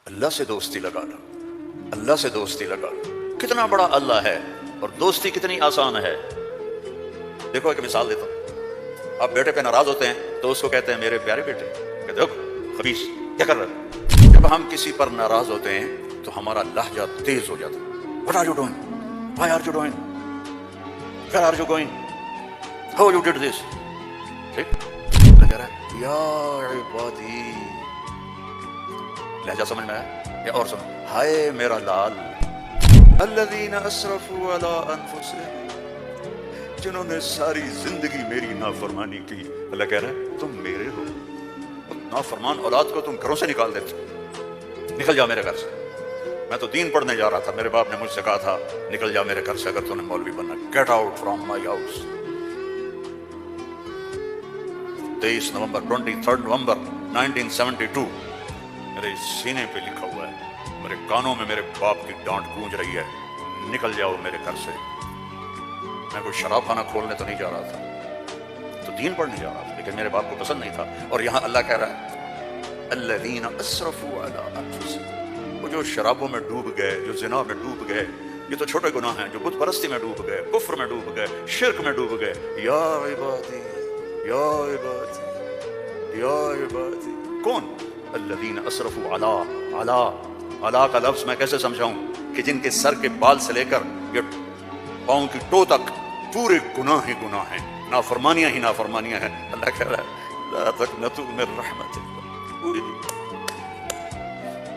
اللہ سے دوستی لگا لو، اللہ سے دوستی لگا لو۔ کتنا بڑا اللہ ہے اور دوستی کتنی آسان ہے۔ دیکھو ایک مثال دیتا ہوں، آپ بیٹے پہ ناراض ہوتے ہیں تو اس کو کہتے ہیں میرے پیارے بیٹے، کہتے ہو خبیث کیا کر رہے ہیں؟ جب ہم کسی پر ناراض ہوتے ہیں تو ہمارا لہجہ تیز ہو جاتا ہے۔ What are you doing? Why are you doing? Where are you going? How you did this? ٹھیک کہہ رہا ہے یا عبادی، لہجہ سمجھ میں آیا؟ یا اور سنو، ہائے میرا لال، الذین اسرفوا علی انفسہم، جنہوں نے ساری زندگی میری نافرمانی کی۔ اللہ کہہ رہا ہے تم میرے ہو، نافرمان اولاد کو تم گھروں سے نکال دیتے، نکل جا میرے گھر سے۔ میں تو دین پڑھنے جا رہا تھا، میرے باپ نے مجھ سے کہا تھا نکل جا میرے گھر سے اگر تو نے مولوی بننا، get out from my house. 23 نومبر 23 نومبر 1972 میرے سینے پہ لکھا ہوا ہے، میرے کانوں میں میرے باپ کی ڈانٹ گونج رہی ہے، نکل جاؤ میرے گھر سے۔ میں کوئی شراب خانہ کھولنے تو نہیں جا رہا تھا، تو دین پڑھنے جا رہا تھا، لیکن میرے باپ کو پسند نہیں تھا۔ اور یہاں اللہ کہہ رہا ہے الذین اسرفوا علی انفسہم، وہ جو شرابوں میں ڈوب گئے، جو زنا میں ڈوب گئے، یہ تو چھوٹے گناہ ہیں، جو بت پرستی میں ڈوب گئے، کفر میں ڈوب گئے، شرک میں ڈوب گئے، یا عبادی یا عبادی یا عبادی۔ کون؟ الذین اسرفوا علی کا لفظ میں کیسے سمجھاؤں کہ جن کے سر کے بال سے لے کر یہ پاؤں کی ٹو تک پورے گناہ ہی گناہ ہیں، نافرمانیاں ہی نافرمانیاں ہیں۔ اللہ کہہ رہا ہے لا تقنطوا من رحمت اللہ،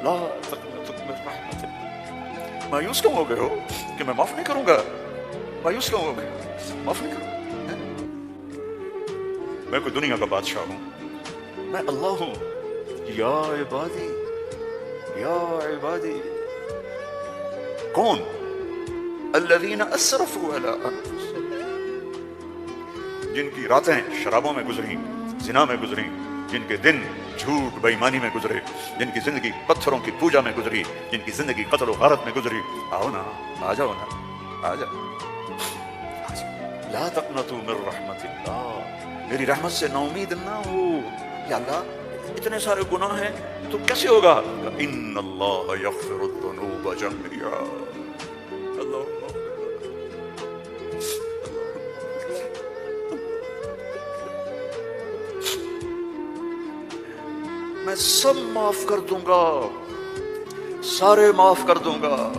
لا تقنطوا من رحمت اللہ۔ مایوس کیوں ہو گئے ہو کہ میں معاف نہیں کروں گا؟ مایوس کیوں ہو گئے؟ معاف نہیں کروں گا؟ میں کوئی دنیا کا بادشاہ ہوں؟ میں اللہ ہوں۔ یا عبادی یا عبادی، کون؟ الذین اسرفوا علی انفسہم، جن کی راتیں شرابوں میں گزری، زنا میں گزری، جن کے دن جھوٹ بے ایمانی میں گزرے، جن کی زندگی پتھروں کی پوجا میں گزری، جن کی زندگی قتل و غارت میں گزری۔ آؤ نا، آ جاؤ نا، آ جاؤ۔ لا تقنطوا من رحمت اللہ، میری رحمت سے نا امید نہ ہو۔ یا اللہ اتنے سارے گناہ ہیں تو کیسے ہوگا؟ ان اللہ یغفر الذنوب جميعا، اللہ میں سب معاف کر دوں گا، سارے معاف کر دوں گا۔